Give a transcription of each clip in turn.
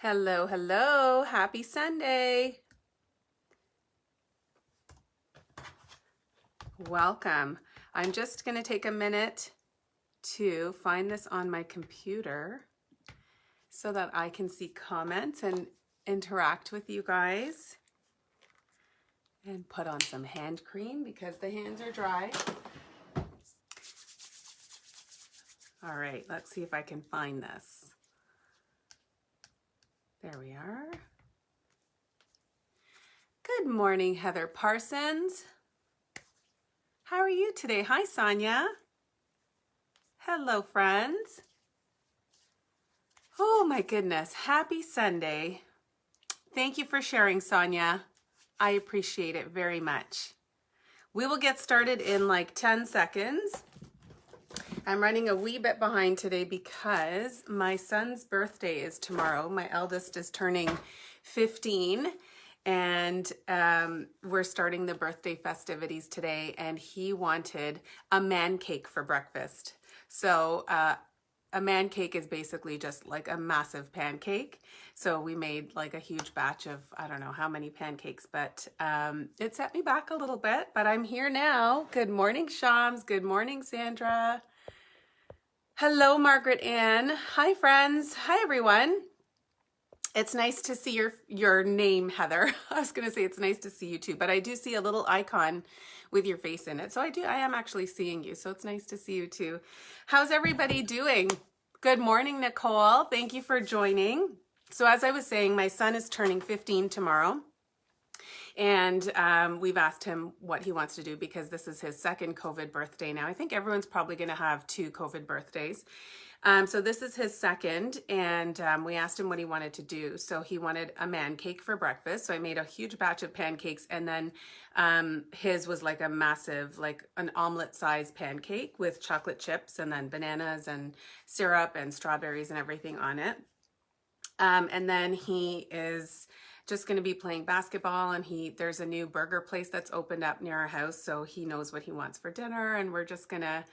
Hello, hello. Happy Sunday. Welcome. I'm just going to take a minute to find this on my computer so that I can see comments and interact with you guys. And put on some hand cream because the hands are dry. All right, let's see if I can find this. There we are. Good morning, Heather Parsons. How are you today? Hi, Sonia. Hello, friends. Oh my goodness, happy Sunday. Thank you for sharing, Sonia. I appreciate it very much. We will get started in like 10 seconds. I'm running a wee bit behind today because my son's birthday is tomorrow. My eldest is turning 15 and we're starting the birthday festivities today, and he wanted a man cake for breakfast. So a man cake is basically just like a massive pancake. So we made like a huge batch of, I don't know how many pancakes, but it set me back a little bit, but I'm here now. Good morning, Shams. Good morning, Sandra. Hello, Margaret Ann. Hi, friends. Hi, everyone. It's nice to see your name, Heather. I was going to say it's nice to see you too, but I do see a little icon with your face in it. So I am actually seeing you. So it's nice to see you too. How's everybody doing? Good morning, Nicole. Thank you for joining. So as I was saying, my son is turning 15 tomorrow. And we've asked him what he wants to do because this is his second COVID birthday now. I think everyone's probably going to have 2 COVID birthdays. So this is his second, and we asked him what he wanted to do. So he wanted a man cake for breakfast. So I made a huge batch of pancakes, and then his was like a massive, like an omelet-sized pancake with chocolate chips and then bananas and syrup and strawberries and everything on it. And then he is just going to be playing basketball, and there's a new burger place that's opened up near our house, so he knows what he wants for dinner, and we're just going to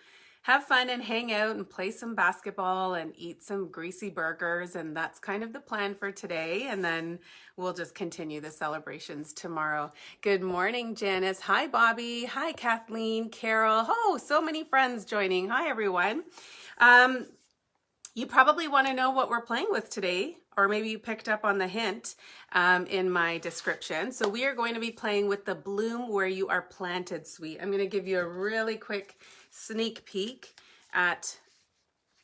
have fun and hang out and play some basketball and eat some greasy burgers, and that's kind of the plan for today, and then we'll just continue the celebrations tomorrow. Good morning, Janice. Hi, Bobby. Hi, Kathleen, Carol. Oh, so many friends joining. Hi, everyone. You probably want to know what we're playing with today, or maybe you picked up on the hint in my description. So we are going to be playing with the Bloom Where You Are Planted suite. I'm going to give you a really quick sneak peek at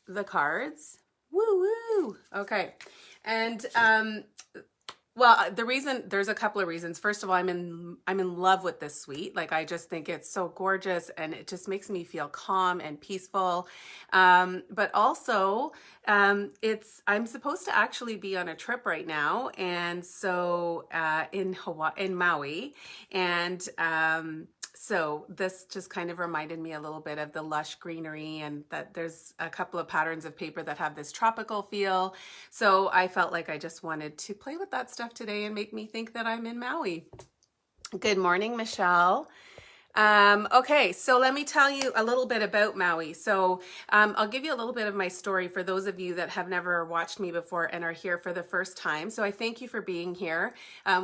the cards. Woo woo. Okay. And well, there's a couple of reasons. First of all, I'm in love with this suite. Like, I just think it's so gorgeous, and it just makes me feel calm and peaceful. But also, I'm supposed to actually be on a trip right now, and so in Maui, and so this just kind of reminded me a little bit of the lush greenery, and that there's a couple of patterns of paper that have this tropical feel. So I felt like I just wanted to play with that stuff today and make me think that I'm in Maui. Good morning, Michelle. Okay, so let me tell you a little bit about Maui. So I'll give you a little bit of my story for those of you that have never watched me before and are here for the first time. So I thank you for being here,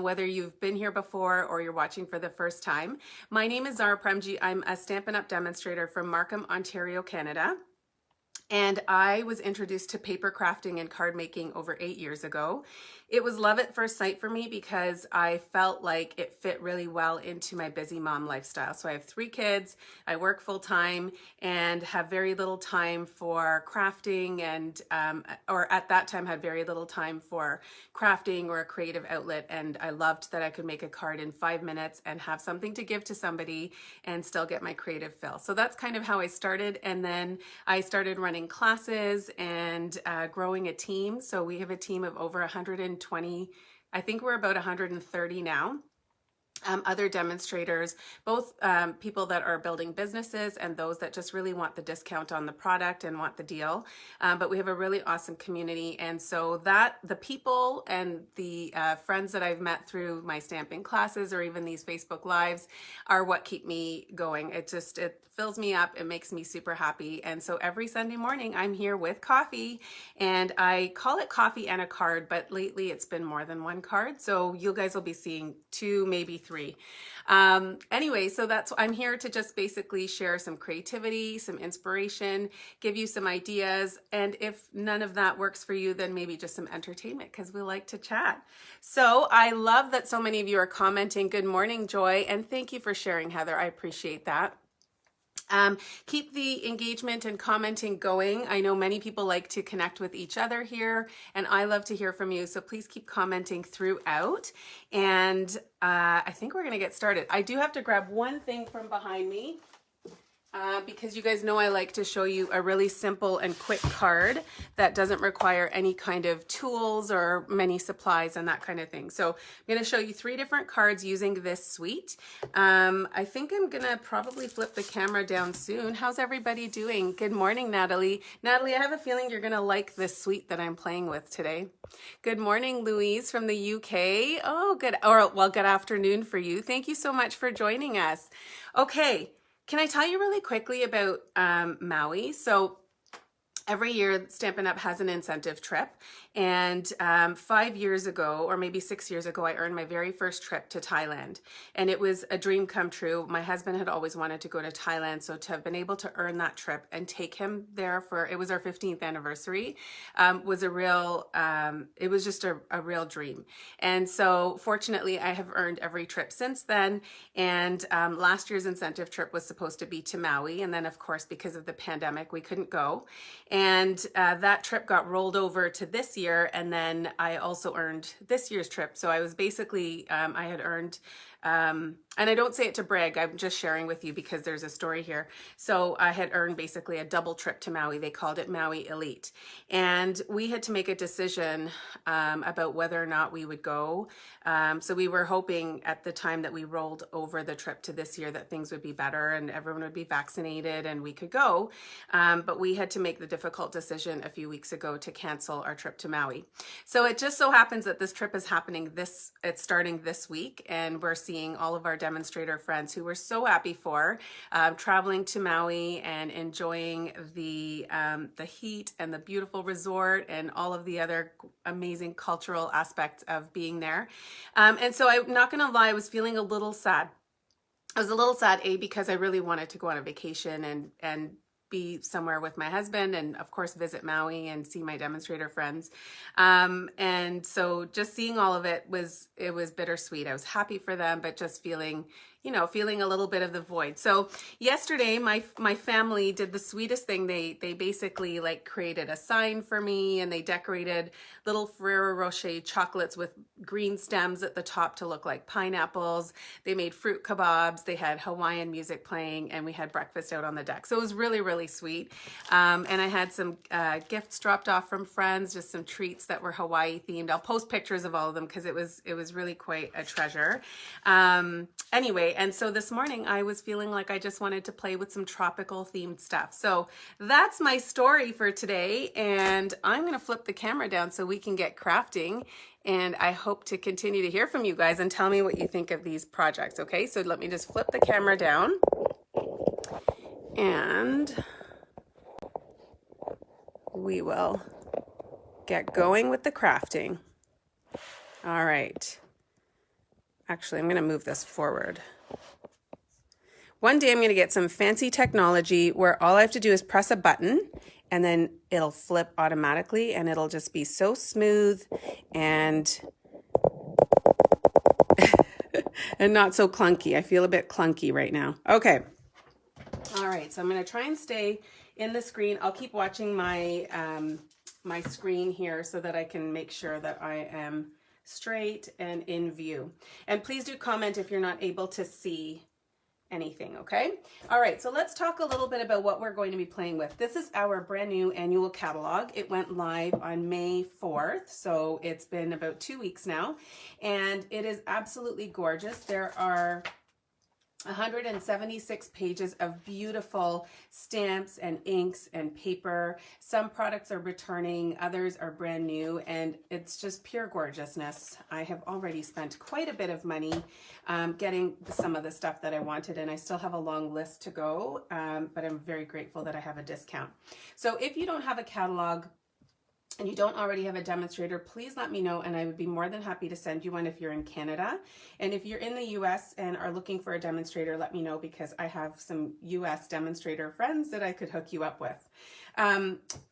whether you've been here before or you're watching for the first time. My name is Zara Premji. I'm a Stampin' Up! Demonstrator from Markham, Ontario, Canada. And I was introduced to paper crafting and card making over 8 years ago. It was love at first sight for me because I felt like it fit really well into my busy mom lifestyle. So I have 3 kids, I work full time, and have very little time for crafting, and or at that time had very little time for crafting or a creative outlet. And I loved that I could make a card in 5 minutes and have something to give to somebody and still get my creative fill. So that's kind of how I started. And then I started running classes and growing a team. So we have a team of over 120. I think we're about 130 now. other demonstrators, both people that are building businesses and those that just really want the discount on the product and want the deal. But we have a really awesome community. And so that the people and the friends that I've met through my stamping classes or even these Facebook Lives are what keep me going. It fills me up. It makes me super happy. And so every Sunday morning I'm here with coffee, and I call it coffee and a card, but lately it's been more than one card. So you guys will be seeing 2, maybe 3. Anyway, so I'm here to just basically share some creativity, some inspiration, give you some ideas. And if none of that works for you, then maybe just some entertainment, because we like to chat. So I love that so many of you are commenting. Good morning, Joy. And thank you for sharing, Heather. I appreciate that. Keep the engagement and commenting going. I know many people like to connect with each other here, and I love to hear from you. So please keep commenting throughout. And I think we're going to get started. I do have to grab one thing from behind me. Because you guys know I like to show you a really simple and quick card that doesn't require any kind of tools or many supplies and that kind of thing. So I'm going to show you 3 different cards using this suite. I think I'm going to probably flip the camera down soon. How's everybody doing? Good morning, Natalie. Natalie, I have a feeling you're going to like this suite that I'm playing with today. Good morning, Louise from the UK. Oh, good. Or, well, good afternoon for you. Thank you so much for joining us. Okay. Can I tell you really quickly about Maui? So every year Stampin' Up! Has an incentive trip, and 5 years ago, or maybe 6 years ago, I earned my very first trip to Thailand, and it was a dream come true. My husband had always wanted to go to Thailand, so to have been able to earn that trip and take him there it was our 15th anniversary, was a real, it was just a real dream. And so fortunately, I have earned every trip since then, and last year's incentive trip was supposed to be to Maui, and then of course, because of the pandemic, we couldn't go. And that trip got rolled over to this year, and then I also earned this year's trip. So I was basically, I had earned, and I don't say it to brag, I'm just sharing with you because there's a story here. So I had earned basically a double trip to Maui. They called it Maui Elite. And we had to make a decision about whether or not we would go. So we were hoping at the time that we rolled over the trip to this year that things would be better and everyone would be vaccinated and we could go. But we had to make the difficult decision a few weeks ago to cancel our trip to Maui. So it just so happens that this trip is happening it's starting this week, and we're seeing all of our demonstrator friends who we're so happy for traveling to Maui and enjoying the heat and the beautiful resort and all of the other amazing cultural aspects of being there. And so I'm not going to lie, I was feeling a little sad. I was a little sad, because I really wanted to go on a vacation and be somewhere with my husband and of course visit Maui and see my demonstrator friends. And so just seeing all of it was bittersweet. I was happy for them, but just feeling a little bit of the void. So yesterday, my family did the sweetest thing. They basically like created a sign for me, and they decorated little Ferrero Rocher chocolates with green stems at the top to look like pineapples. They made fruit kebabs. They had Hawaiian music playing, and we had breakfast out on the deck. So it was really, really sweet. And I had some gifts dropped off from friends, just some treats that were Hawaii themed. I'll post pictures of all of them because it was really quite a treasure. Anyway, and so this morning I was feeling like I just wanted to play with some tropical themed stuff. So that's my story for today, and I'm going to flip the camera down so we can get crafting, and I hope to continue to hear from you guys and tell me what you think of these projects. Okay, so let me just flip the camera down, and we will get going with the crafting. All right. Actually, I'm going to move this forward. One day I'm going to get some fancy technology where all I have to do is press a button and then it'll flip automatically, and it'll just be so smooth and and not so clunky. I feel a bit clunky right now. Okay. All right. So I'm going to try and stay in the screen. I'll keep watching my my screen here so that I can make sure that I am straight and in view. And please do comment if you're not able to see anything, okay? All right, so let's talk a little bit about what we're going to be playing with. This is our brand new annual catalog. It went live on May 4th, so it's been about 2 weeks now, and it is absolutely gorgeous. There are 176 pages of beautiful stamps and inks and paper. Some products are returning, others are brand new, and it's just pure gorgeousness. I have already spent quite a bit of money getting some of the stuff that I wanted, and I still have a long list to go, but I'm very grateful that I have a discount. So if you don't have a catalog, and you don't already have a demonstrator, please let me know, and I would be more than happy to send you one if you're in Canada. And if you're in the US and are looking for a demonstrator, let me know, because I have some US demonstrator friends that I could hook you up with.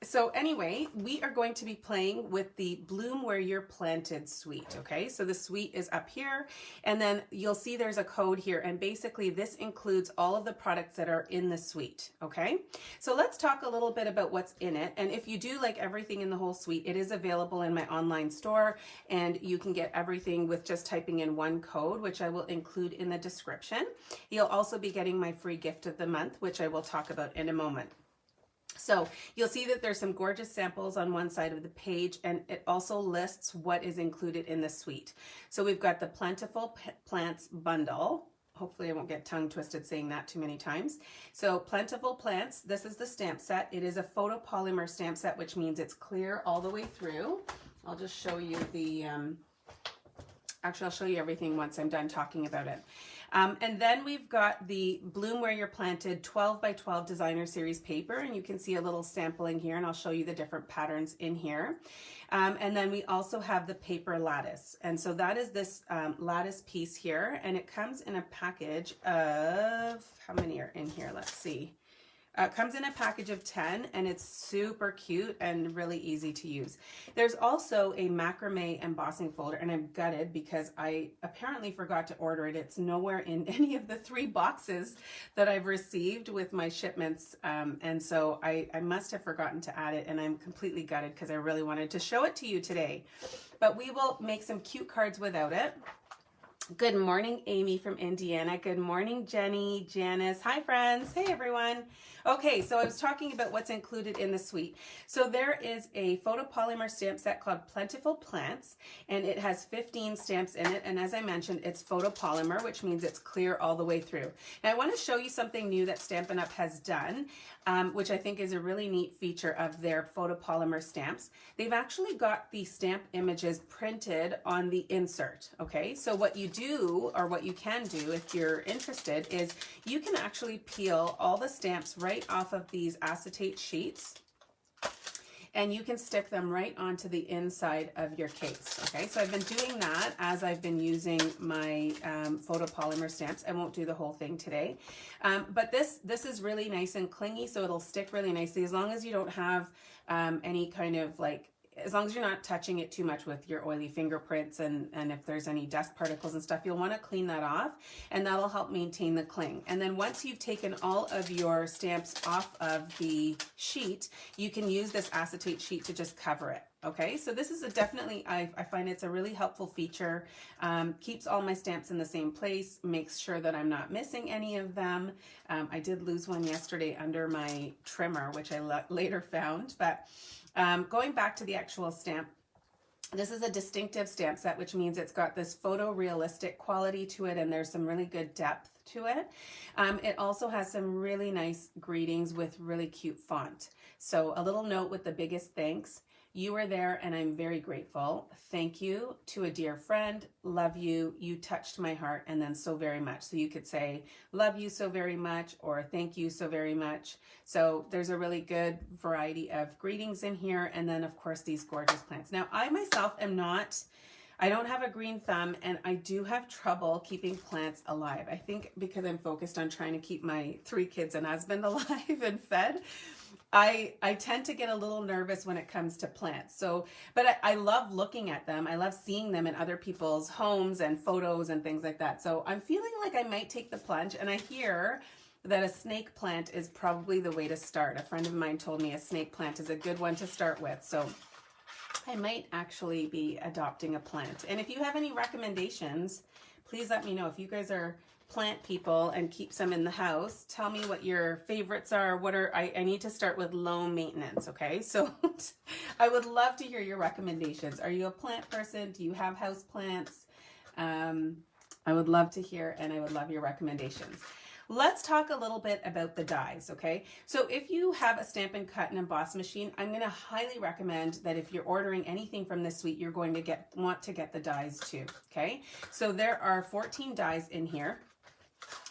So anyway, we are going to be playing with the Bloom Where You're Planted suite, okay? So the suite is up here, and then you'll see there's a code here, and basically this includes all of the products that are in the suite, okay? So let's talk a little bit about what's in it, and if you do like everything in the whole suite, it is available in my online store, and you can get everything with just typing in one code, which I will include in the description. You'll also be getting my free gift of the month, which I will talk about in a moment. So you'll see that there's some gorgeous samples on one side of the page, and it also lists what is included in the suite. So we've got the Plentiful Plants bundle. Hopefully I won't get tongue twisted saying that too many times. So Plentiful Plants, this is the stamp set. It is a photopolymer stamp set, which means it's clear all the way through. I'll just show you the, actually I'll show you everything once I'm done talking about it. And then we've got the Bloom Where You're Planted 12 by 12 designer series paper, and you can see a little sampling here, and I'll show you the different patterns in here. And then we also have the paper lattice, and so that is this lattice piece here, and it comes in a package of, how many are in here? Let's see. It comes in a package of 10, and it's super cute and really easy to use. There's also a macrame embossing folder, and I'm gutted because I apparently forgot to order it. It's nowhere in any of the 3 boxes that I've received with my shipments, and so I must have forgotten to add it, and I'm completely gutted because I really wanted to show it to you today. But we will make some cute cards without it. Good morning, Amy from Indiana. Good morning, Jenny, Janice. Hi, friends. Hey, everyone. Okay, so I was talking about what's included in the suite. So there is a photopolymer stamp set called Plentiful Plants, and it has 15 stamps in it. And as I mentioned, it's photopolymer, which means it's clear all the way through. Now, I want to show you something new that Stampin' Up! Has done, which I think is a really neat feature of their photopolymer stamps. They've actually got the stamp images printed on the insert, okay? So what you do, or what you can do if you're interested, is you can actually peel all the stamps right off of these acetate sheets, and you can stick them right onto the inside of your case, okay? So I've been doing that as I've been using my photopolymer stamps. I won't do the whole thing today, but this is really nice and clingy, so it'll stick really nicely as long as you don't have any kind of like, as long as you're not touching it too much with your oily fingerprints, and if there's any dust particles and stuff, you'll want to clean that off, and that'll help maintain the cling. And then once you've taken all of your stamps off of the sheet, you can use this acetate sheet to just cover it. Okay, so this is definitely, I find it's a really helpful feature. Keeps all my stamps in the same place, makes sure that I'm not missing any of them. I did lose one yesterday under my trimmer, which I later found, but going back to the actual stamp, this is a distinctive stamp set, which means it's got this photorealistic quality to it, and there's some really good depth to it. It also has some really nice greetings with really cute font. So a little note with the biggest thanks. You were there, and I'm very grateful. Thank you to a dear friend. Love you. You touched my heart, and then so very much. So you could say, love you so very much, or thank you so very much. So there's a really good variety of greetings in here. And then, of course, these gorgeous plants. Now, I myself am not, I don't have a green thumb, and I do have trouble keeping plants alive. I think because I'm focused on trying to keep my 3 kids and husband alive and fed. I tend to get a little nervous when it comes to plants. So, but I love looking at them. I love seeing them in other people's homes and photos and things like that. So I'm feeling like I might take the plunge, and I hear that a snake plant is probably the way to start. A friend of mine told me a snake plant is a good one to start with. So I might actually be adopting a plant. And if you have any recommendations, please let me know. If you guys are plant people and keep some in the house, tell me what your favorites are. What are, I need to start with low maintenance, okay? So I would love to hear your recommendations. Are you a plant person? Do you have house plants? I would love to hear, and I would love your recommendations. Let's talk a little bit about the dies, okay? So if you have a Stampin' Cut and Emboss machine, I'm gonna highly recommend that if you're ordering anything from this suite, you're going to want to get the dies too, okay? So there are 14 dies in here.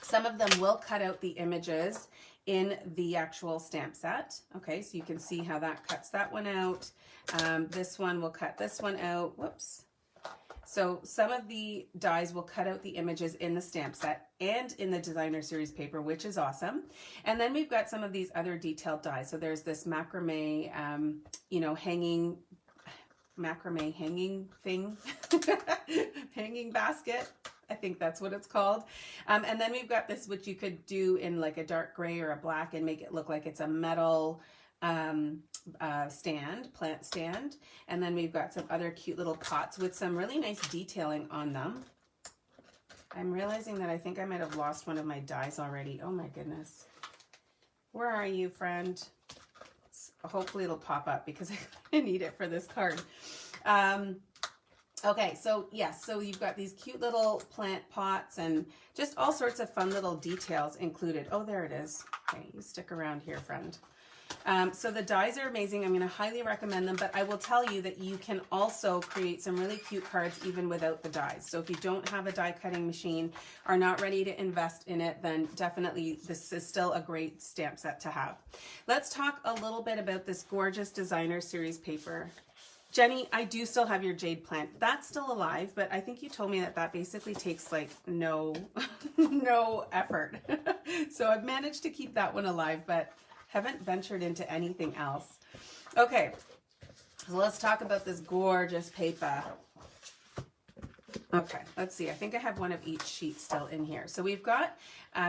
Some of them will cut out the images in the actual stamp set, okay? So you can see how that cuts that one out. This one will cut this one out, whoops. So some of the dies will cut out the images in the stamp set and in the designer series paper, which is awesome. And then we've got some of these other detailed dies. So there's this macrame, you know, macrame hanging thing, hanging basket. I think that's what it's called. And then we've got this, which you could do in like a dark gray or a black and make it look like it's a metal plant stand. And then we've got some other cute little pots with some really nice detailing on them. I'm realizing that I think I might have lost one of my dies already. Oh my goodness. Where are you, friend? Hopefully it'll pop up because I need it for this card. Okay, so yes, so you've got these cute little plant pots and just all sorts of fun little details included. Oh, there it is. Okay, you stick around here, friend. So the dies are amazing. I'm going to highly recommend them, but I will tell you that you can also create some really cute cards even without the dies. So if you don't have a die cutting machine, are not ready to invest in it, then definitely this is still a great stamp set to have. Let's talk a little bit about this gorgeous designer series paper. Jenny, I do still have your jade plant. That's still alive, but I think you told me that that basically takes like no effort. So I've managed to keep that one alive, but haven't ventured into anything else. Okay, so let's talk about this gorgeous paper. Okay, let's see. I think I have one of each sheet still in here. So we've got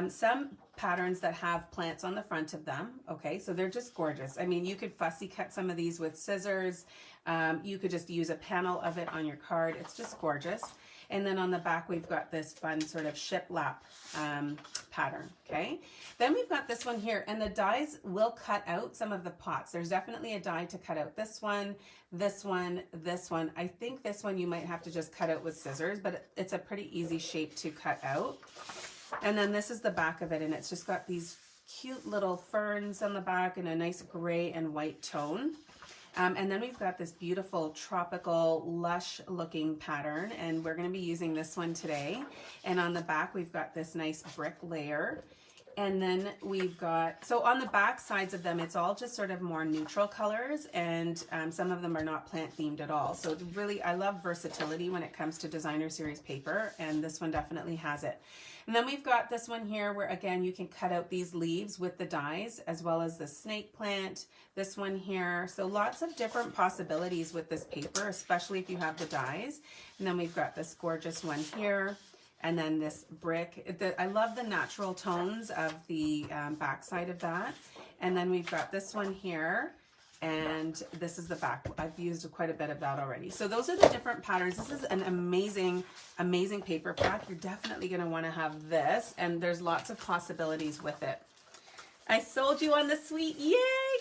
some patterns that have plants on the front of them. Okay, so they're just gorgeous. I mean, you could fussy cut some of these with scissors. You could just use a panel of it on your card. It's just gorgeous. And then on the back, we've got this fun sort of shiplap pattern, okay? Then we've got this one here, and the dies will cut out some of the pots. There's definitely a die to cut out this one, this one, this one. I think this one you might have to just cut out with scissors, but it's a pretty easy shape to cut out. And then this is the back of it, and it's just got these cute little ferns on the back and a nice gray and white tone. And then we've got this beautiful tropical lush looking pattern, and we're going to be using this one today. And on the back we've got this nice brick layer, and then we've got, so on the back sides of them it's all just sort of more neutral colors, and some of them are not plant themed at all. So really, I love versatility when it comes to designer series paper, and this one definitely has it. And then we've got this one here where again you can cut out these leaves with the dies, as well as the snake plant, this one here. So lots of different possibilities with this paper, especially if you have the dies. And then we've got this gorgeous one here, and then this brick. I love the natural tones of the back side of that. And then we've got this one here, and this is the back. I've used quite a bit of that already. So those are the different patterns. This is an amazing, amazing paper pack. You're definitely going to want to have this, and there's lots of possibilities with it. I sold you on the suite. Yay,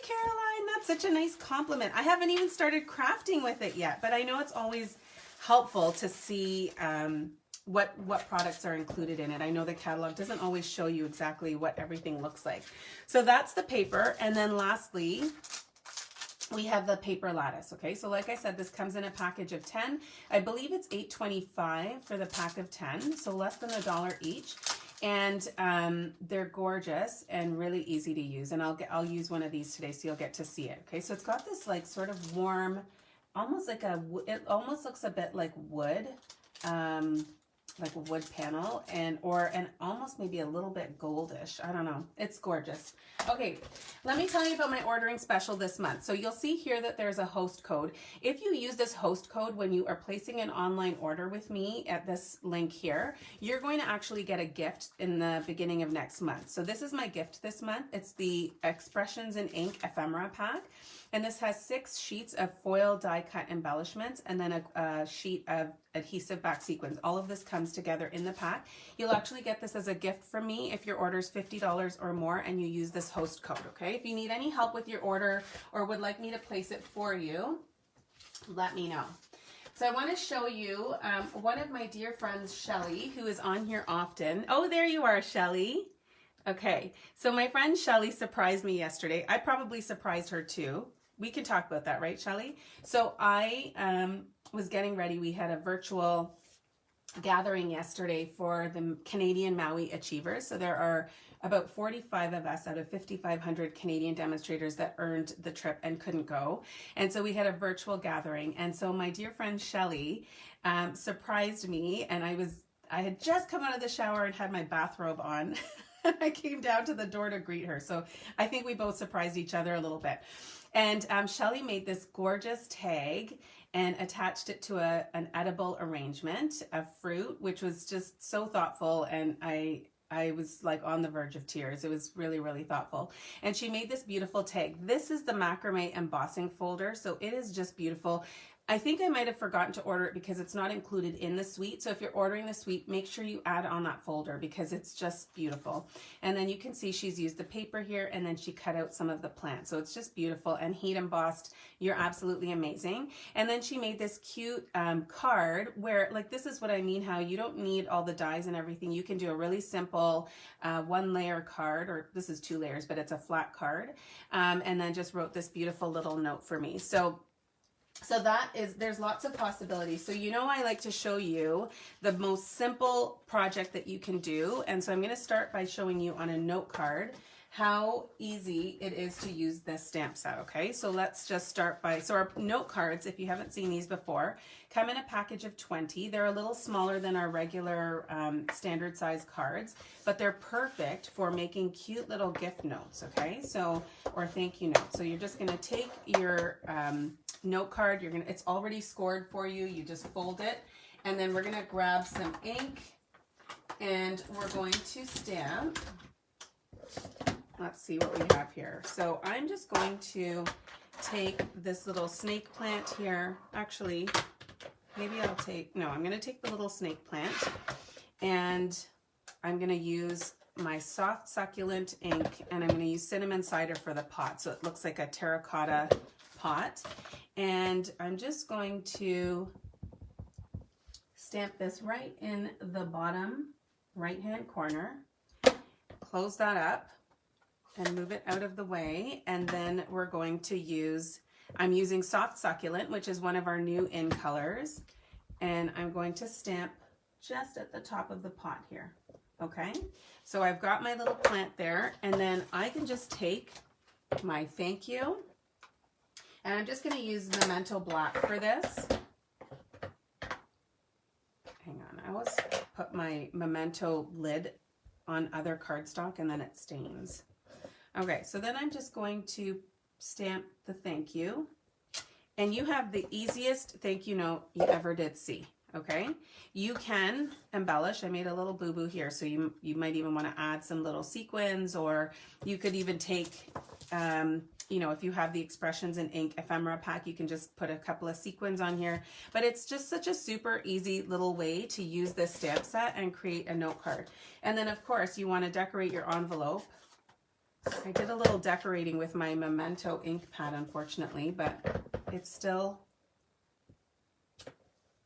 Caroline. That's such a nice compliment. I haven't even started crafting with it yet, but I know it's always helpful to see what products are included in it. I know the catalog doesn't always show you exactly what everything looks like. So that's the paper. And then lastly, we have the paper lattice. Okay, so like I said, this comes in a package of 10. I believe it's $8.25 for the pack of 10, so less than $1 each. And they're gorgeous and really easy to use. And I'll use one of these today, so you'll get to see it. Okay, so it's got this like sort of warm, almost like it almost looks a bit like wood. Like a wood panel, and almost maybe a little bit goldish. I don't know. It's gorgeous. Okay, let me tell you about my ordering special this month. So you'll see here that there's a host code. If you use this host code when you are placing an online order with me at this link here, you're going to actually get a gift in the beginning of next month. So this is my gift this month. It's the Expressions in Ink ephemera pack. And this has 6 sheets of foil die cut embellishments and then a sheet of adhesive back sequins. All of this comes together in the pack. You'll actually get this as a gift from me if your order is $50 or more and you use this host code, okay? If you need any help with your order or would like me to place it for you, let me know. So I want to show you one of my dear friends, Shelly, who is on here often. Oh, there you are, Shelly. Okay, so my friend Shelly surprised me yesterday. I probably surprised her too. We can talk about that, right, Shelly? So I was getting ready. We had a virtual gathering yesterday for the Canadian Maui Achievers. So there are about 45 of us out of 5,500 Canadian demonstrators that earned the trip and couldn't go. And so we had a virtual gathering. And so my dear friend Shelly surprised me, and I had just come out of the shower and had my bathrobe on. I came down to the door to greet her. So I think we both surprised each other a little bit. And Shelly made this gorgeous tag and attached it to an edible arrangement of fruit, which was just so thoughtful. And I was like on the verge of tears. It was really, really thoughtful. And she made this beautiful tag. This is the macrame embossing folder. So it is just beautiful. I think I might have forgotten to order it because it's not included in the suite. So if you're ordering the suite, make sure you add on that folder because it's just beautiful. And then you can see she's used the paper here and then she cut out some of the plants. So it's just beautiful and heat embossed. You're absolutely amazing. And then she made this cute card where, like, this is what I mean, how you don't need all the dies and everything. You can do a really simple 1-layer card, or this is 2 layers, but it's a flat card. And then just wrote this beautiful little note for me. So there's lots of possibilities. So I like to show you the most simple project that you can do. And so I'm going to start by showing you on a note card how easy it is to use this stamp set, okay? So let's just start by, so our note cards, if you haven't seen these before, come in a package of 20. They're a little smaller than our regular standard size cards, but they're perfect for making cute little gift notes, okay? So, or thank you notes. So you're just gonna take your note card, it's already scored for you, you just fold it, and then we're gonna grab some ink and we're going to stamp. Let's see what we have here. So I'm just going to take this little snake plant here. Actually, maybe I'm going to take the little snake plant and I'm going to use my soft succulent ink and I'm going to use cinnamon cider for the pot. So it looks like a terracotta pot. And I'm just going to stamp this right in the bottom right-hand corner. Close that up and move it out of the way. And then we're going to I'm using soft succulent, which is one of our new in colors. And I'm going to stamp just at the top of the pot here. Okay. So I've got my little plant there and then I can just take my thank you and I'm just going to use Memento Black for this. Hang on. I always put my Memento lid on other cardstock and then it stains. Okay, so then I'm just going to stamp the thank you. And you have the easiest thank you note you ever did see, okay? You can embellish. I made a little boo-boo here, so you might even want to add some little sequins, or you could even take, if you have the expressions in ink ephemera pack, you can just put a couple of sequins on here. But it's just such a super easy little way to use this stamp set and create a note card. And then, of course, you want to decorate your envelope. I did a little decorating with my Memento ink pad, unfortunately, but it's still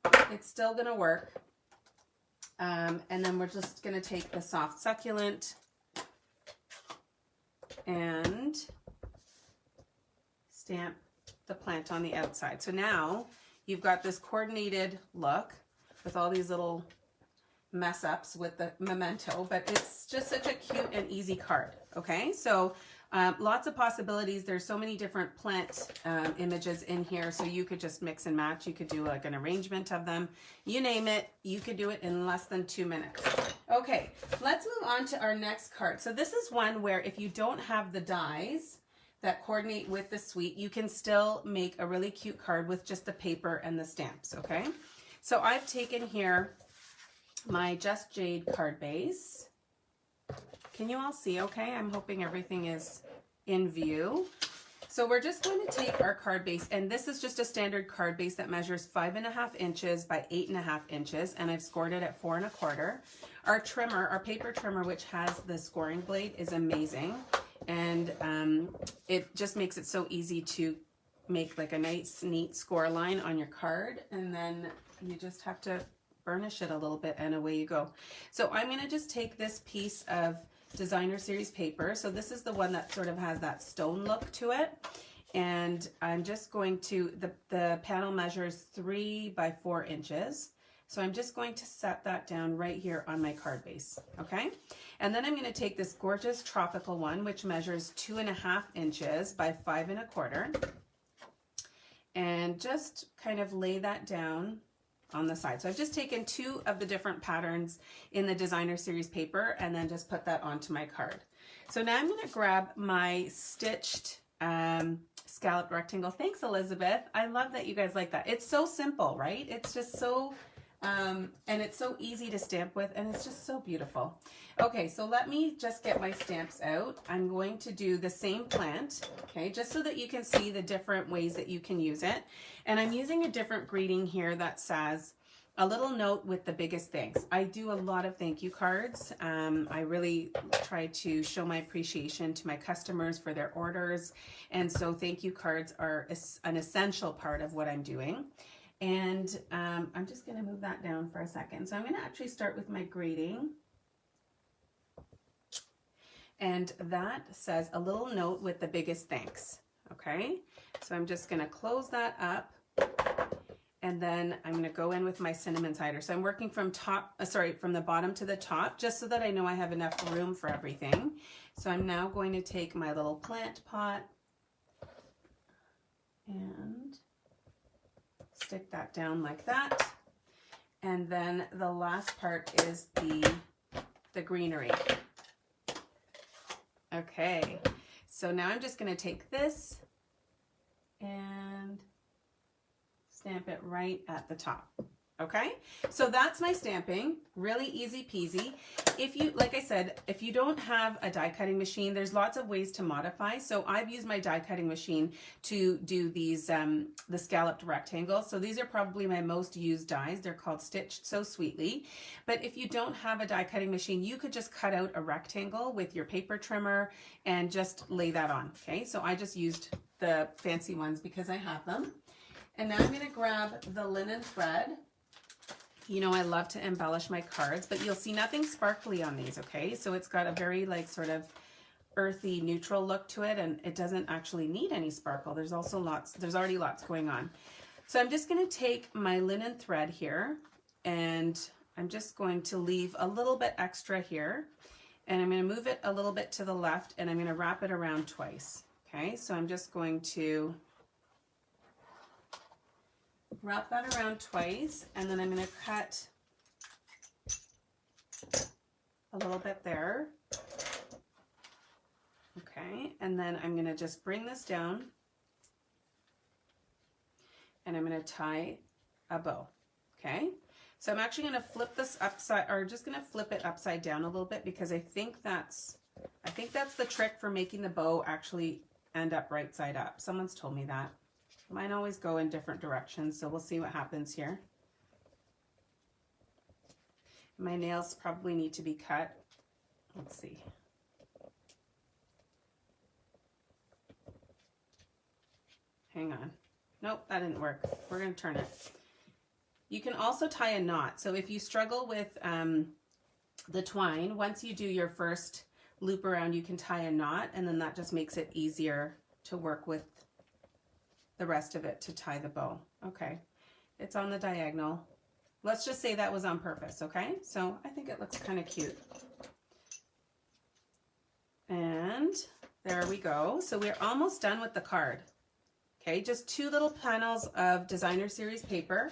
going to work. And then we're just going to take the soft succulent and stamp the plant on the outside. So now you've got this coordinated look with all these little mess ups with the Memento, but it's just such a cute and easy card. Okay, so lots of possibilities. There's so many different plant images in here, so you could just mix and match. You could do like an arrangement of them. You name it, you could do it in less than 2 minutes. Okay, let's move on to our next card. So this is one where if you don't have the dies that coordinate with the suite, you can still make a really cute card with just the paper and the stamps, okay? So I've taken here my Just Jade card base. Can you all see okay? I'm hoping everything is in view. So we're just going to take our card base, and this is just a standard card base that measures 5.5 inches by 8.5 inches, and I've scored it at 4 1/4. Our trimmer, our paper trimmer, which has the scoring blade, is amazing, and it just makes it so easy to make like a nice, neat score line on your card, and then you just have to burnish it a little bit, and away you go. So I'm going to just take this piece of designer series paper. So this is the one that sort of has that stone look to it, and I'm just going to, the panel measures 3 by 4 inches. So I'm just going to set that down right here on my card base, okay? And then I'm going to take this gorgeous tropical one, which measures 2.5 inches by 5 1/4, and just kind of lay that down on the side. So I've just taken 2 of the different patterns in the designer series paper and then just put that onto my card. So now I'm going to grab my stitched scalloped rectangle. Thanks, Elizabeth. I love that you guys like that. It's so simple, right? It's just so, and it's so easy to stamp with, and it's just so beautiful. Okay, so let me just get my stamps out. I'm going to do the same plant, okay, just so that you can see the different ways that you can use it. And I'm using a different greeting here that says, a little note with the biggest thanks. I do a lot of thank you cards. I really try to show my appreciation to my customers for their orders. And so thank you cards are an essential part of what I'm doing. And I'm just going to move that down for a second. So I'm going to actually start with my greeting. And that says a little note with the biggest thanks. Okay, so I'm just going to close that up, and then I'm going to go in with my cinnamon cider. So I'm working from from the bottom to the top, just so that I know I have enough room for everything. So I'm now going to take my little plant pot and stick that down like that. And then the last part is the greenery. Okay, so now I'm just going to take this and stamp it right at the top. Okay, so that's my stamping, really easy peasy. If you, like I said, if you don't have a die cutting machine, there's lots of ways to modify. So I've used my die cutting machine to do these, the scalloped rectangles. So these are probably my most used dies. They're called Stitched So Sweetly. But if you don't have a die cutting machine, you could just cut out a rectangle with your paper trimmer and just lay that on. Okay, so I just used the fancy ones because I have them. And now I'm going to grab the linen thread. You know, I love to embellish my cards, but you'll see nothing sparkly on these, okay? So it's got a very like sort of earthy, neutral look to it, and it doesn't actually need any sparkle. There's already lots going on. So I'm just going to take my linen thread here, and I'm just going to leave a little bit extra here, and I'm going to move it a little bit to the left, and I'm going to wrap it around twice, okay? So I'm just going to wrap that around twice, and then I'm going to cut a little bit there. Okay, and then I'm going to just bring this down, and I'm going to tie a bow. Okay, so I'm actually going to flip this upside, or just going to flip it upside down a little bit, because I think that's the trick for making the bow actually end up right side up. Someone's told me that. Mine always go in different directions, so we'll see what happens here. My nails probably need to be cut. Let's see. Hang on. Nope, that didn't work. We're going to turn it. You can also tie a knot. So if you struggle with the twine, once you do your first loop around, you can tie a knot, and then that just makes it easier to work with the rest of it to tie the bow. Okay, it's on the diagonal. Let's just say that was on purpose, okay? So I think it looks kind of cute. And there we go. So we're almost done with the card. Okay, just 2 little panels of designer series paper,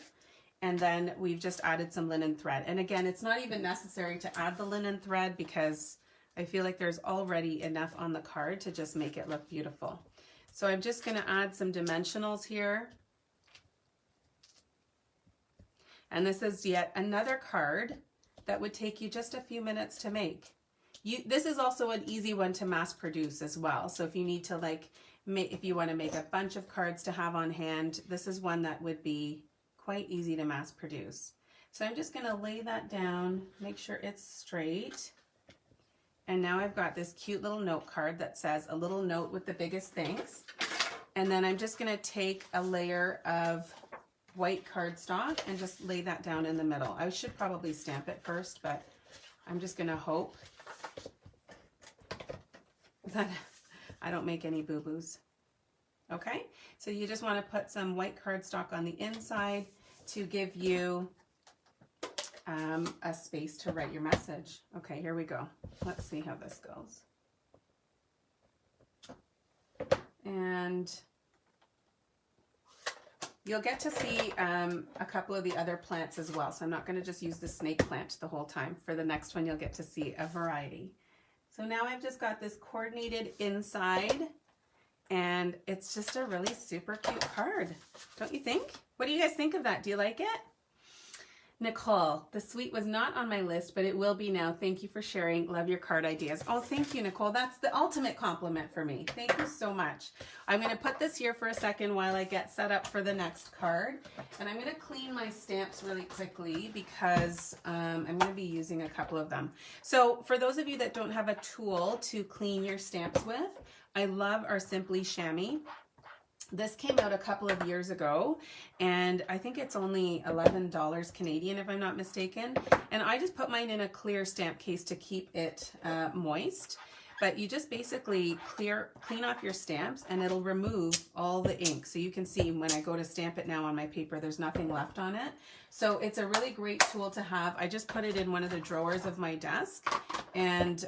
and then we've just added some linen thread. And again, it's not even necessary to add the linen thread because I feel like there's already enough on the card to just make it look beautiful. So I'm just going to add some dimensionals here. And this is yet another card that would take you just a few minutes to make. This is also an easy one to mass produce as well. So if you need to like if you want to make a bunch of cards to have on hand, this is one that would be quite easy to mass produce. So I'm just going to lay that down, make sure it's straight. And now I've got this cute little note card that says a little note with the biggest thanks. And then I'm just going to take a layer of white cardstock and just lay that down in the middle. I should probably stamp it first, but I'm just going to hope that I don't make any boo-boos. Okay, so you just want to put some white cardstock on the inside to give you a space to write your message. Okay, here we go. Let's see how this goes. And you'll get to see a couple of the other plants as well. So I'm not going to just use the snake plant the whole time. For the next one, you'll get to see a variety. So now I've just got this coordinated inside, and it's just a really super cute card. Don't you think? What do you guys think of that? Do you like it? Nicole, the suite was not on my list, but it will be now. Thank you for sharing. Love your card ideas. Oh, thank you, Nicole. That's the ultimate compliment for me. Thank you so much. I'm going to put this here for a second while I get set up for the next card. And I'm going to clean my stamps really quickly because I'm going to be using a couple of them. So for those of you that don't have a tool to clean your stamps with, I love our Simply Chamois. This came out a couple of years ago, and I think it's only $11 Canadian if I'm not mistaken. And I just put mine in a clear stamp case to keep it moist. But you just basically clean off your stamps, and it'll remove all the ink. So you can see when I go to stamp it now on my paper, there's nothing left on it. So it's a really great tool to have. I just put it in one of the drawers of my desk, and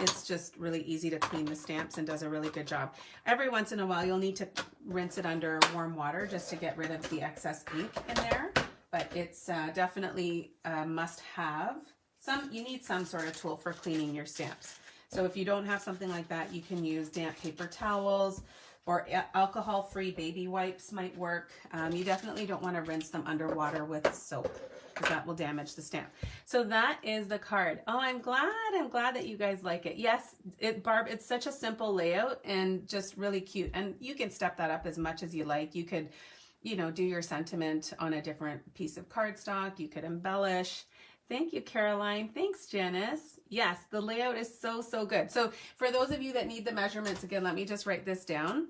it's just really easy to clean the stamps and does a really good job. Every once in a while, you'll need to rinse it under warm water just to get rid of the excess ink in there. But it's definitely a must-have. You need some sort of tool for cleaning your stamps. So if you don't have something like that, you can use damp paper towels, or alcohol-free baby wipes might work. You definitely don't want to rinse them underwater with soap, because that will damage the stamp. So that is the card. Oh, I'm glad that you guys like it. Yes, Barb, it's such a simple layout and just really cute. And you can step that up as much as you like. You could, you know, do your sentiment on a different piece of cardstock. You could embellish. Thank you, Caroline. Thanks, Janice. Yes, the layout is so, so good. So for those of you that need the measurements, again, let me just write this down.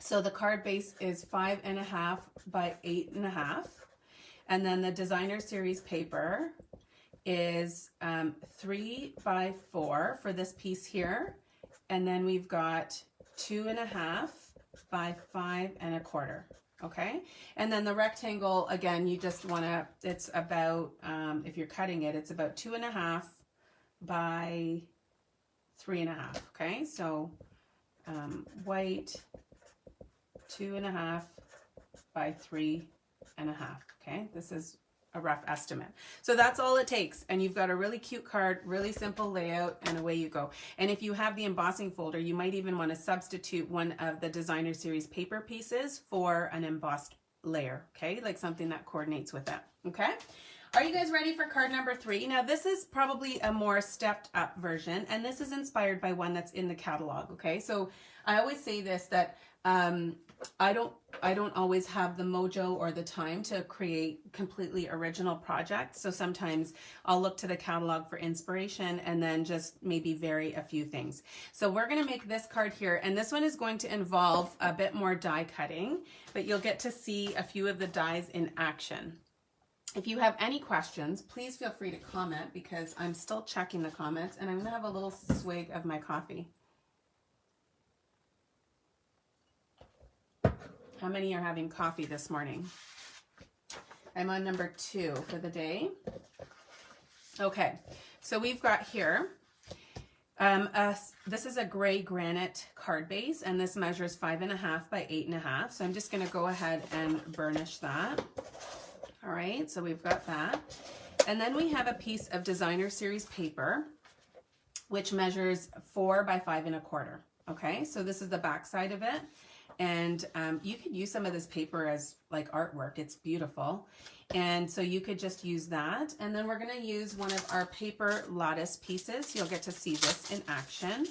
So the card base is 5.5 by 8.5. And then the designer series paper is 3 by 4 for this piece here. And then we've got 2.5 by 5.25. Okay. And then the rectangle, again, you just want to, it's about, if you're cutting it, it's about 2.5 by 3.5. Okay. So white, 2.5 by 3.5. Okay, this is a rough estimate. So that's all it takes, and you've got a really cute card, really simple layout, and away you go. And if you have the embossing folder, you might even want to substitute one of the designer series paper pieces for an embossed layer, okay, like something that coordinates with that. Okay, are you guys ready for card number 3? Now this is probably a more stepped up version, and this is inspired by one that's in the catalog. Okay, so I always say this, that I don't always have the mojo or the time to create completely original projects. So sometimes I'll look to the catalog for inspiration and then just maybe vary a few things. So we're going to make this card here, and this one is going to involve a bit more die cutting, but you'll get to see a few of the dies in action. If you have any questions, please feel free to comment, because I'm still checking the comments, and I'm going to have a little swig of my coffee. How many are having coffee this morning? I'm on number 2 for the day. Okay, so we've got here, this is a gray granite card base, and this measures 5.5 by 8.5. So I'm just going to go ahead and burnish that. All right, so we've got that. And then we have a piece of designer series paper, which measures 4 by 5.25. Okay, so this is the back side of it. And you could use some of this paper as like artwork. It's beautiful. And so you could just use that. And then we're going to use one of our paper lattice pieces. You'll get to see this in action.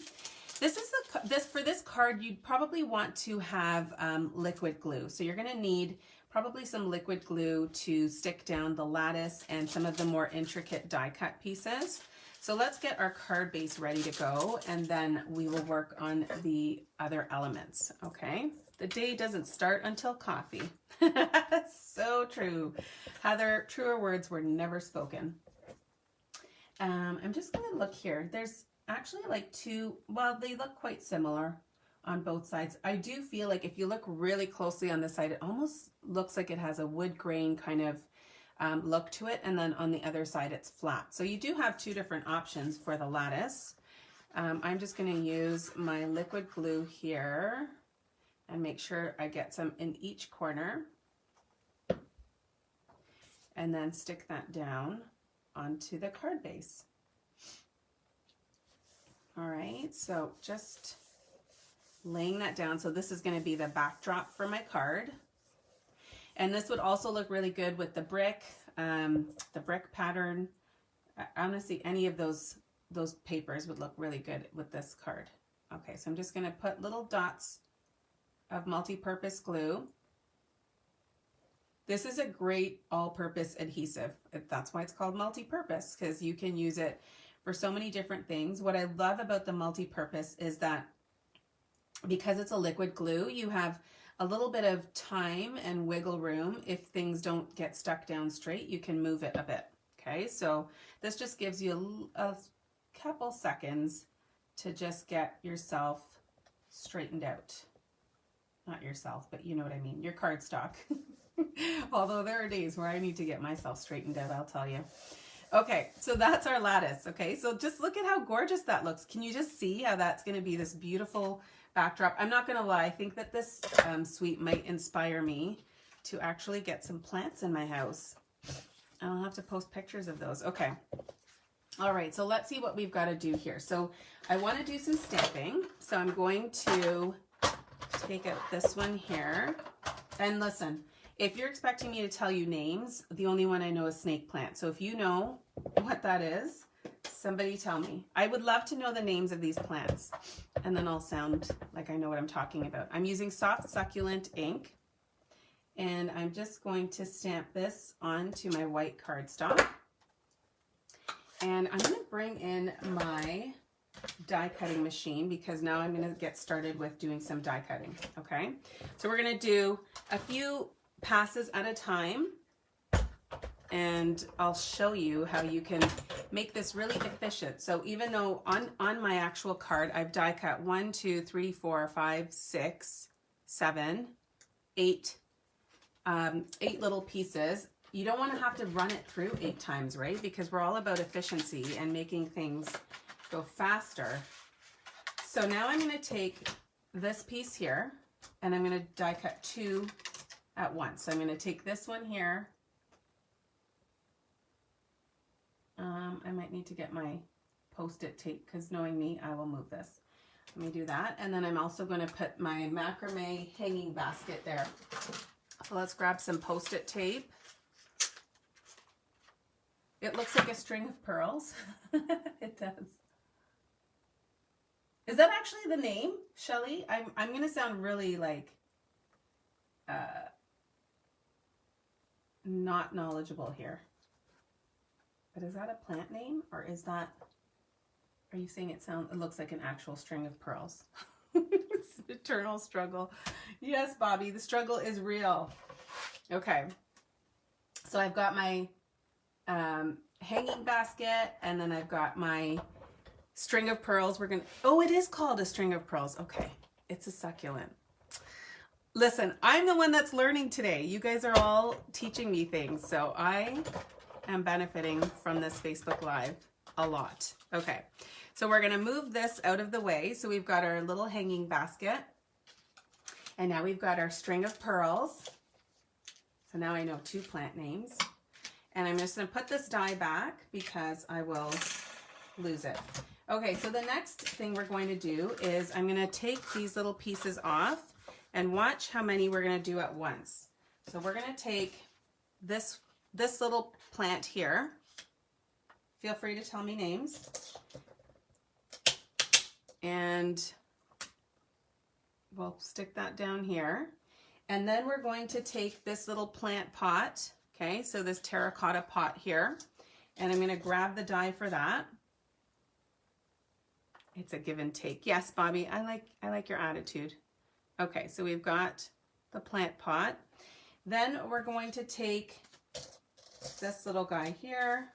This is for this card, you'd probably want to have liquid glue. So you're going to need probably some liquid glue to stick down the lattice and some of the more intricate die cut pieces. So let's get our card base ready to go, and then we will work on the other elements, okay? The day doesn't start until coffee. So true. Heather, truer words were never spoken. I'm just going to look here. There's actually like two, well, they look quite similar on both sides. I do feel like if you look really closely on this side, it almost looks like it has a wood grain kind of look to it, and then on the other side it's flat. So you do have two different options for the lattice. I'm just going to use my liquid glue here and make sure I get some in each corner, and then stick that down onto the card base. All right, so just laying that down. So this is going to be the backdrop for my card. And this would also look really good with the brick pattern. Honestly, any of those papers would look really good with this card. Okay, so I'm just going to put little dots of multi-purpose glue. This is a great all-purpose adhesive. That's why it's called multi-purpose, because you can use it for so many different things. What I love about the multi-purpose is that because it's a liquid glue, you have a little bit of time and wiggle room. If things don't get stuck down straight, you can move it a bit. Okay, so this just gives you a couple seconds to just get yourself straightened out. Not yourself, but you know what I mean, your cardstock. Although there are days where I need to get myself straightened out, I'll tell you. Okay, so that's our lattice. Okay, so just look at how gorgeous that looks. Can you just see how that's going to be this beautiful backdrop? I'm not going to lie, I think that this suite might inspire me to actually get some plants in my house. I'll have to post pictures of those. Okay. All right, so let's see what we've got to do here. So I want to do some stamping. So I'm going to take out this one here. And listen, if you're expecting me to tell you names, the only one I know is snake plant. So if you know what that is, somebody tell me. I would love to know the names of these plants, and then I'll sound like I know what I'm talking about. I'm using soft succulent ink, and I'm just going to stamp this onto my white cardstock. And I'm going to bring in my die cutting machine, because now I'm going to get started with doing some die cutting. Okay, so we're going to do a few passes at a time, and I'll show you how you can make this really efficient. So even though on my actual card I've die cut 1, 2, 3, 4, 5, 6, 7, 8 little pieces, you don't want to have to run it through 8 times, right? Because we're all about efficiency and making things go faster. So now I'm going to take this piece here, and I'm going to die cut 2 at once. So I'm going to take this one here. I might need to get my Post-it tape, because knowing me, I will move this. Let me do that. And then I'm also going to put my macrame hanging basket there. So let's grab some Post-it tape. It looks like a string of pearls. It does. Is that actually the name, Shelly? I'm going to sound really like not knowledgeable here. But is that a plant name, or is that, are you saying it looks like an actual string of pearls? It's an eternal struggle. Yes, Bobby, the struggle is real. Okay. So I've got my hanging basket, and then I've got my string of pearls. We're going to, oh, it is called a string of pearls. Okay. It's a succulent. Listen, I'm the one that's learning today. You guys are all teaching me things, so I am benefiting from this Facebook Live a lot. Okay, so we're gonna move this out of the way. So we've got our little hanging basket, and now we've got our string of pearls. So now I know 2 plant names, and I'm just gonna put this die back because I will lose it. Okay, so the next thing we're going to do is I'm gonna take these little pieces off, and watch how many we're gonna do at once. So we're gonna take this little plant here. Feel free to tell me names. And we'll stick that down here. And then we're going to take this little plant pot, okay, so this terracotta pot here, and I'm going to grab the die for that. It's a give and take. Yes, Bobby, I like your attitude. Okay, so we've got the plant pot. Then we're going to take this little guy here.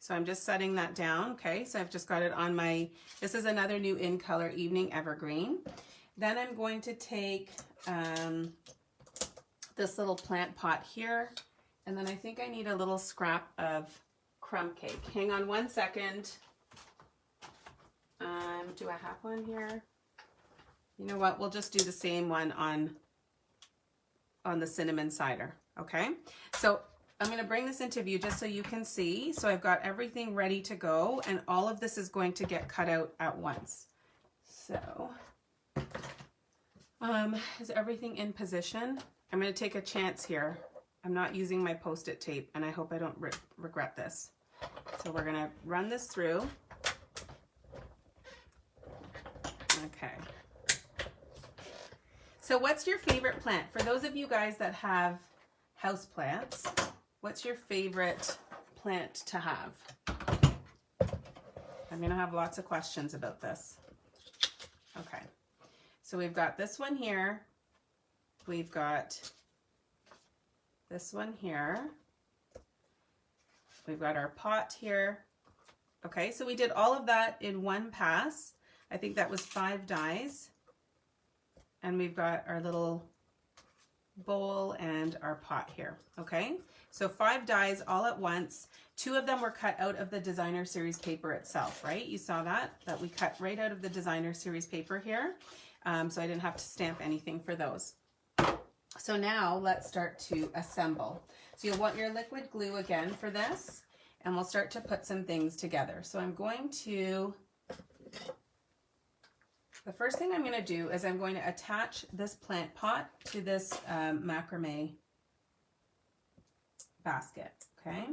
So I'm just setting that down, okay? So I've just got it on my, this is another new In Color Evening Evergreen. Then I'm going to take this little plant pot here, and then I think I need a little scrap of crumb cake. Hang on one second. Do I have one here? You know what? We'll just do the same one on the cinnamon cider, okay? So I'm going to bring this into view just so you can see. So I've got everything ready to go, and all of this is going to get cut out at once. So is everything in position? I'm going to take a chance here. I'm not using my Post-it tape, and I hope I don't regret this. So we're going to run this through. Okay. So what's your favorite plant? For those of you guys that have house plants, what's your favorite plant to have? I'm going to have lots of questions about this. Okay. So we've got this one here. We've got this one here. We've got our pot here. Okay, so we did all of that in one pass. I think that was 5 dies. And we've got our little bowl and our pot here, okay? So 5 dies all at once. 2 of them were cut out of the designer series paper itself, right? You saw that we cut right out of the designer series paper here. So I didn't have to stamp anything for those. So now let's start to assemble. So you'll want your liquid glue again for this, and we'll start to put some things together. So I'm going to, the first thing I'm going to do is I'm going to attach this plant pot to this macrame basket, okay?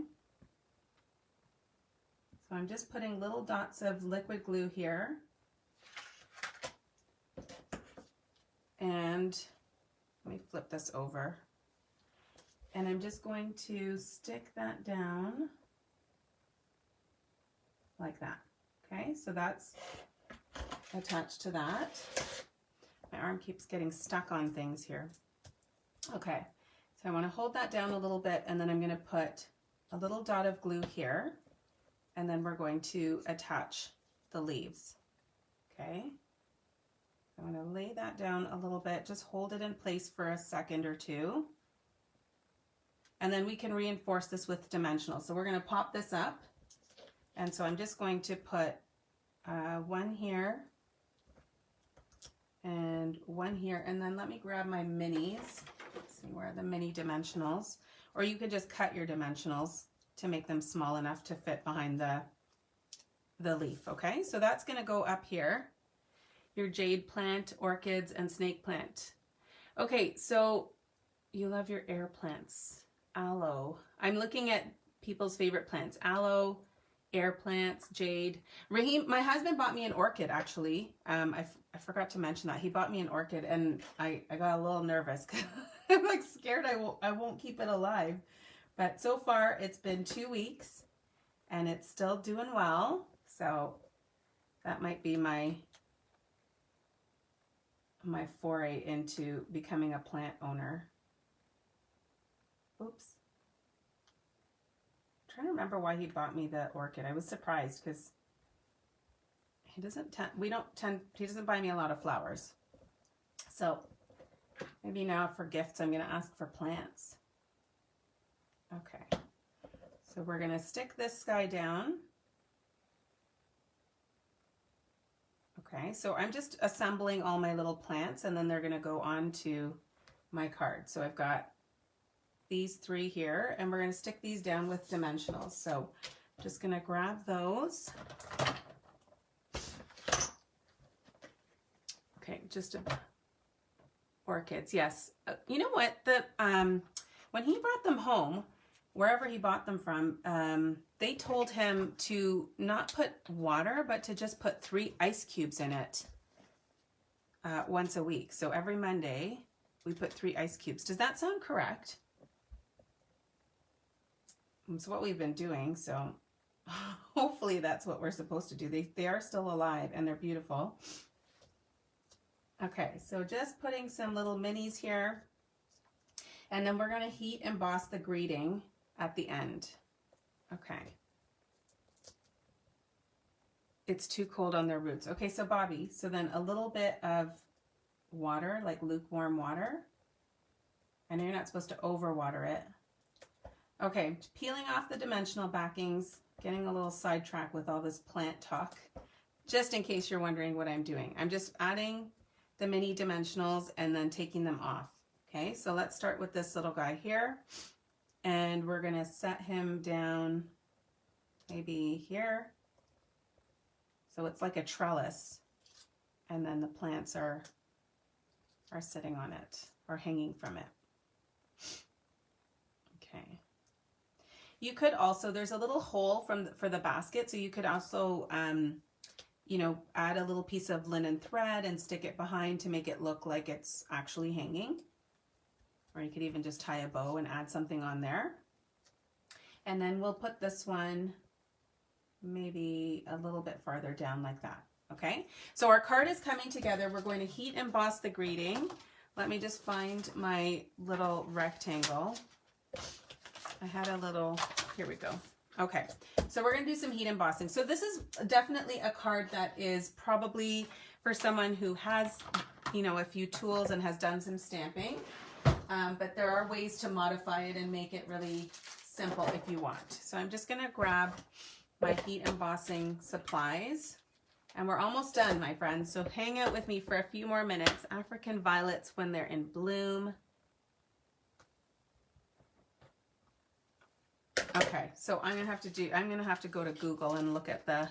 So I'm just putting little dots of liquid glue here. And let me flip this over. And I'm just going to stick that down like that. Okay, so that's attached to that. My arm keeps getting stuck on things here. Okay, so I want to hold that down a little bit, and then I'm going to put a little dot of glue here, and then we're going to attach the leaves. Okay. I'm going to lay that down a little bit, just hold it in place for a second or two. And then we can reinforce this with dimensional. So we're going to pop this up. And so I'm just going to put one here and one here. And then let me grab my minis. Let's see, where are the mini dimensionals? Or you could just cut your dimensionals to make them small enough to fit behind the leaf. Okay, so that's going to go up here. Your jade plant, orchids, and snake plant. Okay, so you love your air plants. Aloe. I'm looking at people's favorite plants. Aloe, air plants, jade. Raheem, my husband bought me an orchid, actually. I forgot to mention that. He bought me an orchid, and I got a little nervous. I'm like scared I won't keep it alive. But so far, it's been 2 weeks, and it's still doing well. So that might be my foray into becoming a plant owner. Oops. I'm trying to remember why he bought me the orchid. I was surprised because he doesn't buy me a lot of flowers. So maybe now for gifts I'm going to ask for plants. Okay. So we're going to stick this guy down. Okay, so I'm just assembling all my little plants, and then they're going to go on to my card. So I've got these 3 here, and we're going to stick these down with dimensionals. So I'm just going to grab those. Okay, just orchids, yes. You know what? When he brought them home, wherever he bought them from, they told him to not put water, but to just put 3 ice cubes in it once a week. So every Monday we put 3 ice cubes. Does that sound correct? It's what we've been doing, so hopefully that's what we're supposed to do. They are still alive and they're beautiful. Okay, so just putting some little minis here, and then we're going to heat emboss the greeting at the end. Okay. It's too cold on their roots. Okay, so Bobby, so then a little bit of water, like lukewarm water. I know you're not supposed to overwater it. Okay, peeling off the dimensional backings, getting a little sidetracked with all this plant talk, just in case you're wondering what I'm doing. I'm just adding the mini dimensionals and then taking them off. Okay, so let's start with this little guy here, and we're gonna set him down maybe here. So it's like a trellis, and then the plants are sitting on it or hanging from it. Okay. You could also, there's a little hole for the basket, so you could also, you know, add a little piece of linen thread and stick it behind to make it look like it's actually hanging. Or you could even just tie a bow and add something on there. And then we'll put this one maybe a little bit farther down like that. Okay, so our card is coming together. We're going to heat emboss the greeting. Let me just find my little rectangle. I had a little, here we go. Okay, so we're going to do some heat embossing. So this is definitely a card that is probably for someone who has, you know, a few tools and has done some stamping. But there are ways to modify it and make it really simple if you want. So I'm just going to grab my heat embossing supplies. And we're almost done, my friends. So hang out with me for a few more minutes. African violets when they're in bloom. Okay, so I'm gonna have to go to Google and look at the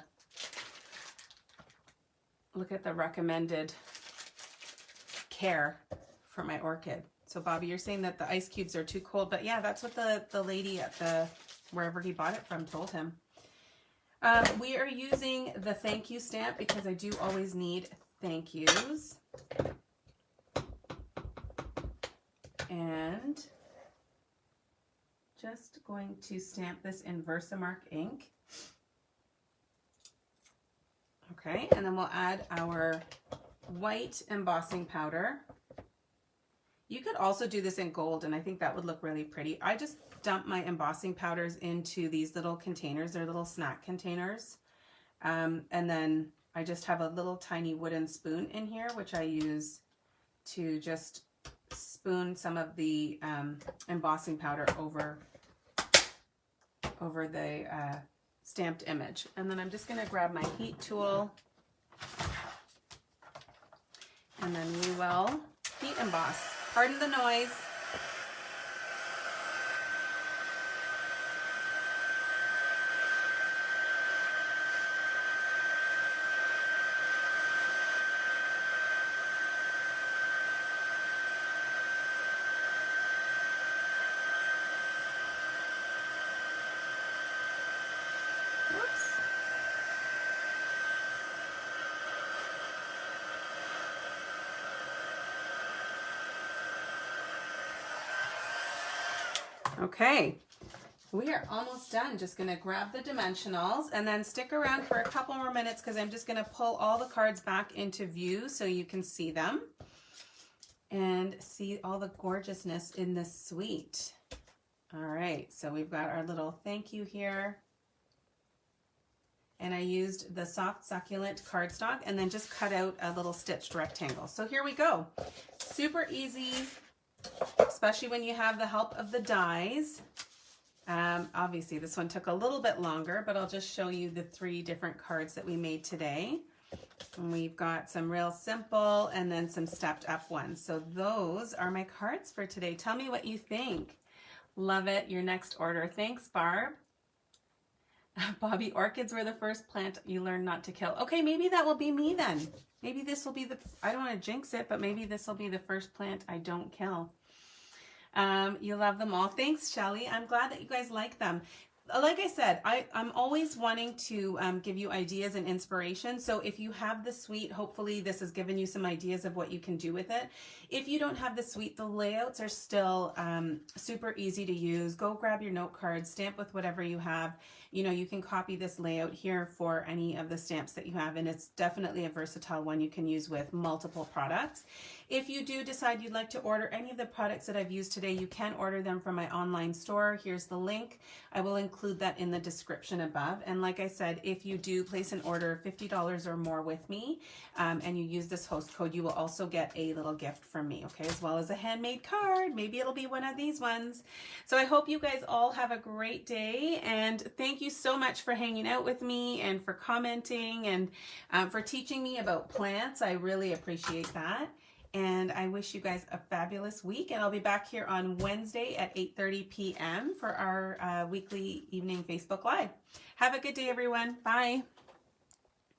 recommended care for my orchid. So Bobby, you're saying that the ice cubes are too cold, but yeah, that's what the lady at wherever he bought it from told him. We are using the thank you stamp because I do always need thank yous. And just going to stamp this in Versamark ink. Okay, and then we'll add our white embossing powder. You could also do this in gold, and I think that would look really pretty. I just dump my embossing powders into these little containers. They're little snack containers. And then I just have a little tiny wooden spoon in here, which I use to just spoon some of the embossing powder over the stamped image. And then I'm just going to grab my heat tool, and then we will heat emboss. Pardon the noise. Okay, we are almost done. Just going to grab the dimensionals and then stick around for a couple more minutes because I'm just going to pull all the cards back into view so you can see them and see all the gorgeousness in this suite. All right, so we've got our little thank you here. And I used the soft succulent cardstock and then just cut out a little stitched rectangle. So here we go. Super easy, especially when you have the help of the dies. Obviously this one took a little bit longer, but I'll just show you the 3 different cards that we made today. And we've got some real simple and then some stepped up ones. So those are my cards for today. Tell me what you think. Love it. Your next order. Thanks, Barb. Bobby, orchids were the first plant you learned not to kill. Okay, maybe that will be me then. Maybe this will be I don't want to jinx it, but maybe this will be the first plant I don't kill. You love them all. Thanks, Shelly. I'm glad that you guys like them. Like I said, I'm always wanting to give you ideas and inspiration. So if you have the suite, hopefully this has given you some ideas of what you can do with it. If you don't have the suite, the layouts are still super easy to use. Go grab your note cards, stamp with whatever you have. You know, you can copy this layout here for any of the stamps that you have, and it's definitely a versatile one you can use with multiple products. If you do decide you'd like to order any of the products that I've used today, you can order them from my online store. Here's the link. I will include that in the description above. And like I said, if you do place an order of $50 or more with me, and you use this host code, you will also get a little gift from me, okay, as well as a handmade card. Maybe it'll be one of these ones. So I hope you guys all have a great day, and thank you so much for hanging out with me and for commenting and for teaching me about plants. I really appreciate that. And I wish you guys a fabulous week, and I'll be back here on Wednesday at 8:30 p.m. for our weekly evening Facebook Live. Have a good day, everyone. Bye.